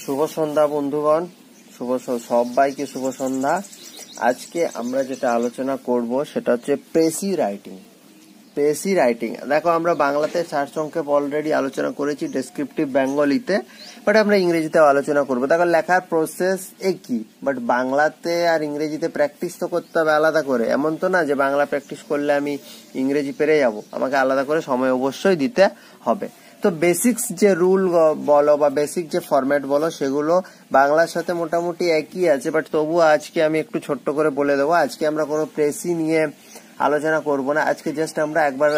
শুভ সন্ধ্যা বন্ধুগণ, সবাইকে শুভ সন্ধ্যা। আজকে আমরা যেটা আলোচনা করব সেটা হচ্ছে প্রেসি রাইটিং। দেখো, আমরা বাংলাতে সার্চ সংক্ষেপ অলরেডি আলোচনা করেছি, ডেসক্রিপটিভ বেঙ্গলিতে, বাট আমরা ইংরেজিতেও আলোচনা করবো। দেখো, লেখার প্রসেস একই, বাট বাংলাতে আর ইংরেজিতে প্র্যাকটিস তো করতে হবে আলাদা করে। এমন তো না যে বাংলা প্র্যাকটিস করলে আমি ইংরেজি পেরে যাব, আমাকে আলাদা করে সময় অবশ্যই দিতে হবে। তো বেসিক্স যে রুল বলো বা বেসিক যে ফরম্যাট বলো, সেগুলো বাংলার সাথে মোটামুটি একই আছে, বাট তবুও আজকে আমি একটু ছোট্ট করে বলে দেবো। আজকে আমরা কোনো প্রেসি নিয়ে আলোচনা করব না, আজকে জাস্ট আমরা একবার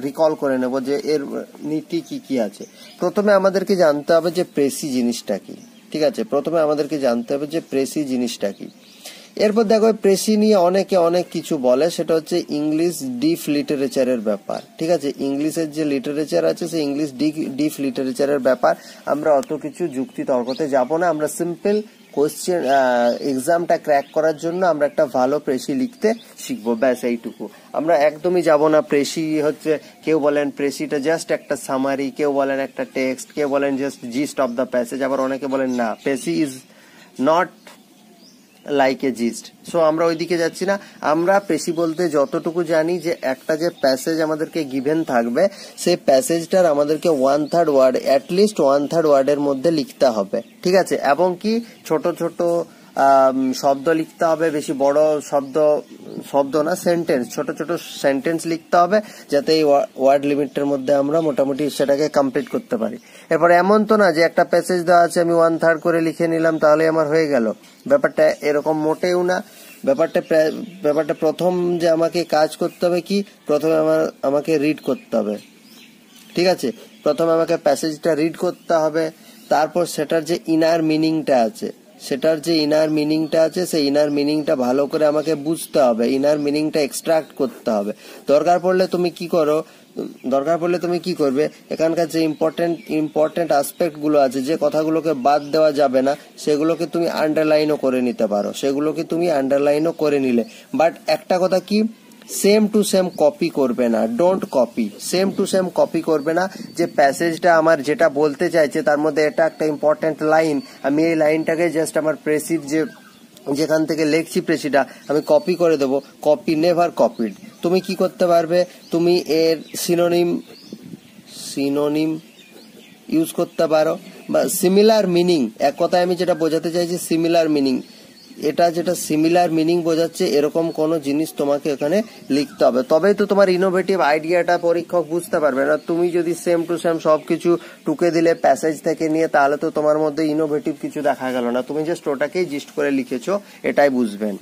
রিকল করে নেব যে এর নীতি কি কি আছে। প্রথমে আমাদেরকে জানতে হবে যে প্রেসি জিনিসটা কি। ঠিক আছে, প্রথমে আমাদেরকে জানতে হবে যে প্রেসি জিনিসটা কি। এরপর দেখো, প্রেসি নিয়ে অনেকে অনেক কিছু বলে, সেটা হচ্ছে ইংলিশ ডিপ লিটারেচারের ব্যাপার। ঠিক আছে, ইংলিশের যে লিটারেচার আছে সেই ইংলিশ ডিপ লিটারেচারের ব্যাপার। আমরা অত কিছু যুক্তি তর্কতে যাব না, আমরা সিম্পল কোশ্চেন এক্সামটা ক্র্যাক করার জন্য আমরা একটা ভালো প্রেসি লিখতে শিখবো, ব্যাস এইটুকু। আমরা একদমই যাব না প্রেসি হচ্ছে, কেউ বলেন প্রেসিটা জাস্ট একটা সামারি, কেউ বলেন একটা টেক্সট, কেউ বলেন just gist of the passage, আবার অনেকে বলেন না, precis is not like a gist. So আমরা ওইদিকে যাচ্ছি না। আমরা প্রেসি বলতে যতটুকু জানি যে একটা যে প্যাসেজ আমাদেরকে গিভেন থাকবে, সেই প্যাসেজটার আমাদেরকে 1/3 ওয়ার্ড, অ্যাটলিস্ট 1/3 ওয়ার্ডের মধ্যে লিখতে হবে। ঠিক আছে, এবং কি ছোট ছোট শব্দ লিখতে হবে, বেশি বড় শব্দ না, সেন্টেন্স, ছোট ছোট সেন্টেন্স লিখতে হবে, যাতে এই ওয়ার্ড লিমিটের মধ্যে আমরা মোটামুটি সেটাকে কমপ্লিট করতে পারি। এরপর এমন তো না যে একটা প্যাসেজ দেওয়া আছে, আমি 1/3 করে লিখে নিলাম, তাহলে আমার হয়ে গেল। ব্যাপারটা এরকম মোটেও না। ব্যাপারটা প্রথম যে আমাকে কাজ করতে হবে কি, প্রথমে আমাকে রিড করতে হবে। ঠিক আছে, প্রথমে আমাকে প্যাসেজটা রিড করতে হবে, তারপর সেটার যে ইনার মিনিংটা আছে, সেই ইনার মিনিংটা ভালো করে আমাকে বুঝতে হবে, ইনার মিনিংটা এক্সট্রাক্ট করতে হবে। দরকার পড়লে তুমি কি করবে, এখানকার যে ইম্পর্টেন্ট আসপেক্ট গুলো আছে, যে কথাগুলোকে বাদ দেওয়া যাবে না, সেগুলোকে তুমি আন্ডারলাইনও করে নিতে পারো, বাট একটা কথা কি, সেম টু সেম কপি করবে না, don't copy, same to same copy করবে না। যে প্যাসেজটা আমার যেটা বলতে চাইছে তার মধ্যে এটা একটা ইম্পর্টেন্ট লাইন, আমি এই লাইনটাকে জাস্ট আমার প্রেসির যেখান থেকে লিখছি প্রেসিটা আমি কপি করে দেবো। Copy never copied. তুমি কি করতে পারবে, তুমি এর সিনোনিম ইউজ করতে পারো, বা সিমিলার মিনিং। এক কথায় আমি যেটা বোঝাতে চাইছি, সিমিলার মিনিং, এটা যেটা সিমিলার মিনিং বোঝাচ্ছে এরকম কোন জিনিস তোমাকে এখানে লিখতে হবে, তবেই তো তোমার ইনোভেটিভ আইডিয়াটা পরীক্ষক বুঝতে পারবে না। তুমি যদি সেম টু সেম সবকিছু টুকে দিলে প্যাসেজ থেকে নিয়ে, তাহলে তো তোমার মধ্যে ইনোভেটিভ কিছু দেখা গেল না, তুমি জাস্ট ওটাকেই জিস্ট করে লিখেছো, এটাই বুঝবেন।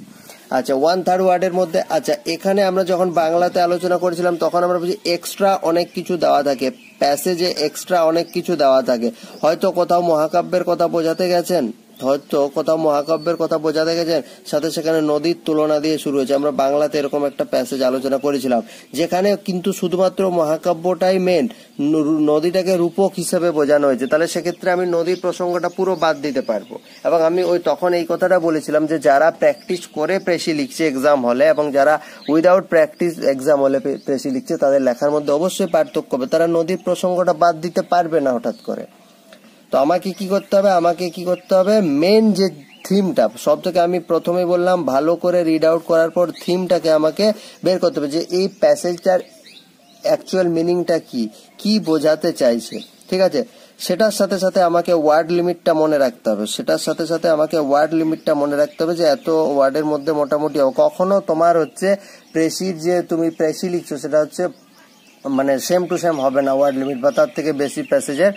আচ্ছা, 1/3 ওয়ার্ডের মধ্যে, আচ্ছা এখানে আমরা যখন বাংলাতে আলোচনা করেছিলাম তখন আমরা বুঝি এক্সট্রা অনেক কিছু দেওয়া থাকে, প্যাসেজে এক্সট্রা অনেক কিছু দেওয়া থাকে। হয়তো কোথাও মহাকাব্যের কথা বোঝাতে গেছেন, সাথে সেখানে নদীর তুলনা দিয়ে শুরু হয়েছে। আমরা বাংলাতে এরকম একটা প্যাসেজ আলোচনা করেছিলাম, যেখানে কিন্তু শুধুমাত্র মহাকাব্যটাই মেন, নদীটাকে রূপক হিসেবে বোঝানো হয়েছে। তাহলে সেক্ষেত্রে আমি নদীর প্রসঙ্গটা পুরো বাদ দিতে পারবো। এবং আমি তখন এই কথাটা বলেছিলাম যে যারা প্র্যাকটিস করে প্রেসি লিখছে এক্সাম হলে, এবং যারা উইদাউট প্র্যাকটিস এক্সাম হলে প্রেসি লিখছে, তাদের লেখার মধ্যে অবশ্যই পার্থক্য হবে। তারা নদীর প্রসঙ্গটা বাদ দিতে পারবে না হঠাৎ করে। তো আমাকে কি করতে হবে, মেন যে থিমটা, সব থেকে আমি প্রথমে বললাম ভালো করে রিড আউট করার পর থিমটাকে আমাকে বের করতে হবে, যে এই প্যাসেজটার অ্যাকচুয়াল মিনিংটা কি বোঝাতে চাইছে। ঠিক আছে, সেটার সাথে সাথে আমাকে ওয়ার্ড লিমিটটা মনে রাখতে হবে, যে এত ওয়ার্ডের মধ্যে মোটামুটি। কখনো তোমার হচ্ছে প্রেসির যে তুমি প্রেসি লিখছো সেটা হচ্ছে মানে সেম টু সেম হবে না, ওয়ার্ড লিমিট বা তার থেকে বেশি প্যাসেজের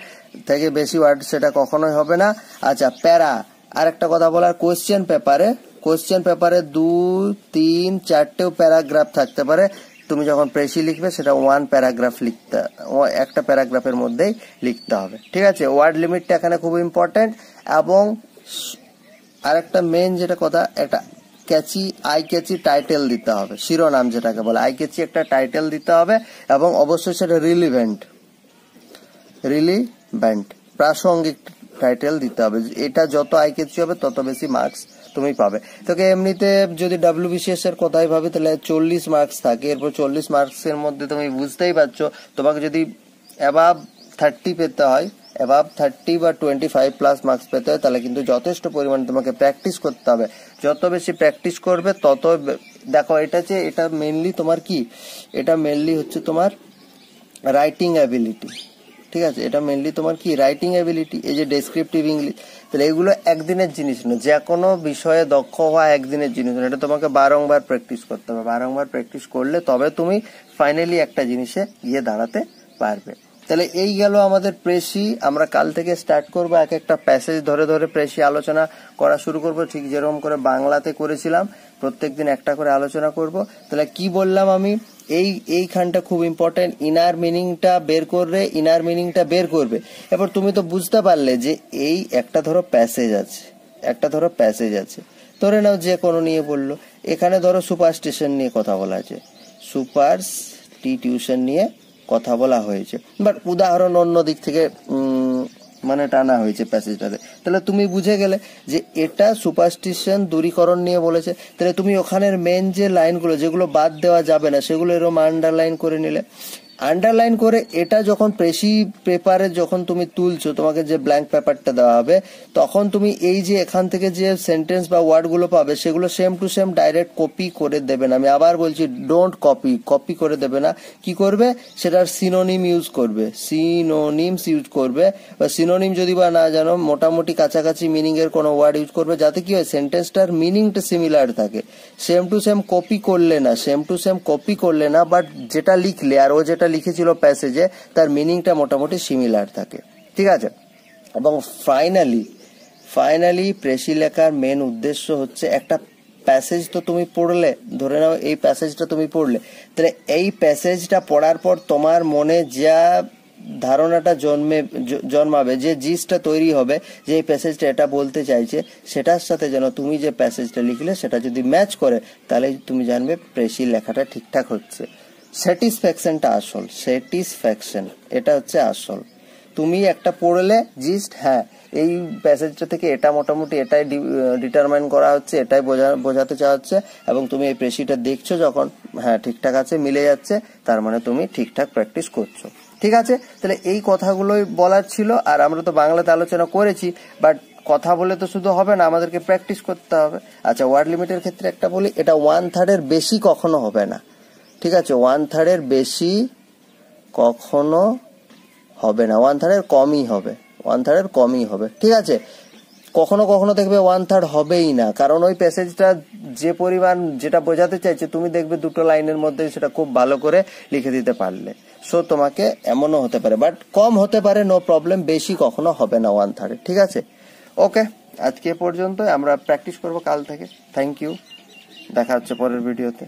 থেকে বেশি ওয়ার্ড সেটা কখনোই হবে না। আচ্ছা, প্যারা, আর একটা কথা বলার, কোশ্চেন পেপারে 2, 3, 4টেও প্যারাগ্রাফ থাকতে পারে। তুমি যখন প্রেসি লিখবে সেটা একটা প্যারাগ্রাফের মধ্যেই লিখতে হবে। ঠিক আছে, ওয়ার্ড লিমিটটা এখানে খুব ইম্পর্টেন্ট। এবং আরেকটা মেন যেটা কথা, একটা আই ক্যাচি টাইটেল দিতে হবে, শিরোনাম যেটাকে বলে, আই ক্যাচি একটা টাইটেল দিতে হবে, এবং অবশ্যই সেটা রিলিভেন্ট প্রাসঙ্গিক টাইটেল দিতে হবে। এটা যত আই ক্যাচি হবে তত বেশি মার্কস তুমি পাবে। তোকে এমনিতে যদি WBCS এর কথাই ভাবি, তাহলে 40 মার্কস থাকে। এরপর 40 মার্কসের মধ্যে তুমি বুঝতেই পারছো, তোমাকে যদি অ্যাবাভ 30 পেতে হয়, অ্যাবাভ 30 বা 25 প্লাস মার্কস পেতে হয়, তাহলে কিন্তু যথেষ্ট পরিমাণে তোমাকে প্র্যাকটিস করতে হবে। যত বেশি প্র্যাকটিস করবে তত, দেখো এটা মেনলি তোমার কি, এটা মেনলি হচ্ছে তোমার রাইটিং অ্যাবিলিটি, ঠিক আছে, এটা মেনলি তোমার কি রাইটিং অ্যাবিলিটি। এই যে ডেসক্রিপটিভ ইংলিশ, তাহলে এগুলো একদিনের জিনিস না, যে কোনো বিষয়ে দক্ষ হওয়া একদিনের জিনিস না, এটা তোমাকে বারংবার প্র্যাকটিস করতে হবে। বারংবার প্র্যাকটিস করলে তবে তুমি ফাইনালি একটা জিনিসে গিয়ে দাঁড়াতে পারবে। তাহলে এই গেল আমাদের প্রেসি। আমরা কাল থেকে স্টার্ট করবো, এক একটা প্যাসেজ ধরে ধরে প্রেসি আলোচনা করা শুরু করব, ঠিক যেরকম করে বাংলাতে করেছিলাম। প্রত্যেকদিন একটা করে আলোচনা করব। তাহলে কি বললাম আমি, এইখানটা খুব ইম্পর্টেন্ট, ইনার মিনিংটা বের করবে। এবার তুমি তো বুঝতে পারলে যে এই একটা ধরো প্যাসেজ আছে, ধরে নাও যে কোনো নিয়ে বললো, এখানে ধরো সুপারস্টিশন নিয়ে কথা বলা আছে, সুপারস্টিটিউশন নিয়ে কথা বলা হয়েছে, বাট উদাহরণ অন্য দিক থেকে মানে টানা হয়েছে প্যাসেজটাতে। তাহলে তুমি বুঝে গেলে যে এটা সুপারস্টিশন দূরীকরণ নিয়ে বলেছে। তাহলে তুমি ওখানের মেন যে লাইনগুলো যেগুলো বাদ দেওয়া যাবে না সেগুলো এরকম আন্ডারলাইন করে নিলে। আন্ডারলাইন করে এটা যখন প্রেসি পেপারে যখন তুমি তুলছো, তোমাকে যে ব্ল্যাঙ্ক পেপারটা দেওয়া হবে, তখন তুমি এই যে এখান থেকে যে সেন্টেন্স বা ওয়ার্ডগুলো পাবে সেগুলো same to same direct copy করে দেবে না। আমি আবার বলছি, ডোন্ট কপি করে দেবে না। কি করবে, সেটার সিনোনিম ইউজ করবে, বা সিনোনিম যদি বা না জানো, মোটামুটি কাছাকাছি মিনিং এর কোনো ওয়ার্ড ইউজ করবে, যাতে কি হয় সেন্টেন্সটার মিনিংটা সিমিলার থাকে। সেম টু সেম কপি করলে না, বাট যেটা লিখলে আর ও যেটা লিখেছিল প্যাসেজে তার মিনিংটা মোটামুটি সিমিলার থাকে, ঠিক আছে। এবং ফাইনালি প্রেসি লেখার মেন উদ্দেশ্য হচ্ছে, একটা প্যাসেজ তো তুমি পড়লে, ধরে নাও এই প্যাসেজটা তুমি পড়লে, তাহলে এই প্যাসেজটা পড়ার পর তোমার মনে যা ধারণাটা জন্মাবে, যে জিসটা তৈরি হবে যে এই প্যাসেজটা এটা বলতে চাইছে, সেটার সাথে যেন তুমি যে প্যাসেজটা লিখলে সেটা যদি ম্যাচ করে, তাহলে তুমি জানবে প্রেসি লেখাটা ঠিকঠাক হচ্ছে। স্যাটিসফ্যাকশনটা আসল, এটা হচ্ছে আসল। তুমি একটা পড়লে জিস্ট, হ্যাঁ এই প্যাসেজটা থেকে এটা মোটামুটি এটাই ডিটারমাইন করা হচ্ছে, এটাই বোঝাতে চাওয়া হচ্ছে, এবং তুমি এই প্রেসিটা দেখছো যখন, হ্যাঁ ঠিকঠাক আছে, মিলে যাচ্ছে, তার মানে তুমি ঠিকঠাক প্র্যাকটিস করছো, ঠিক আছে। তাহলে এই কথাগুলোই বলার ছিল। আর আমরা তো বাংলাতে আলোচনা করেছি, বাট কথা বলে তো শুধু হবে না, আমাদেরকে প্র্যাকটিস করতে হবে। আচ্ছা, ওয়ার্ড লিমিটের ক্ষেত্রে একটা বলি, এটা 1/3 বেশি কখনো হবে না, ঠিক আছে। 1/3 বেশি কখনো হবে না, 1/3 কমই হবে, ঠিক আছে। কখনো দেখবে 1/3 হবেই না, কারণ ওই প্যাসেজটা যে পরিমাণ যেটা বোঝাতে চাইছে, তুমি দেখবে দুটো লাইনের মধ্যে সেটা খুব ভালো করে লিখে দিতে পারলে। সো তোমাকে এমনও হতে পারে, বাট কম হতে পারে, নো প্রবলেম, বেশি কখনো হবে না 1/3, ঠিক আছে। ওকে, আজকে পর্যন্ত, আমরা প্র্যাকটিস করবো কাল থেকে। থ্যাংক ইউ, দেখা হচ্ছে পরের ভিডিওতে।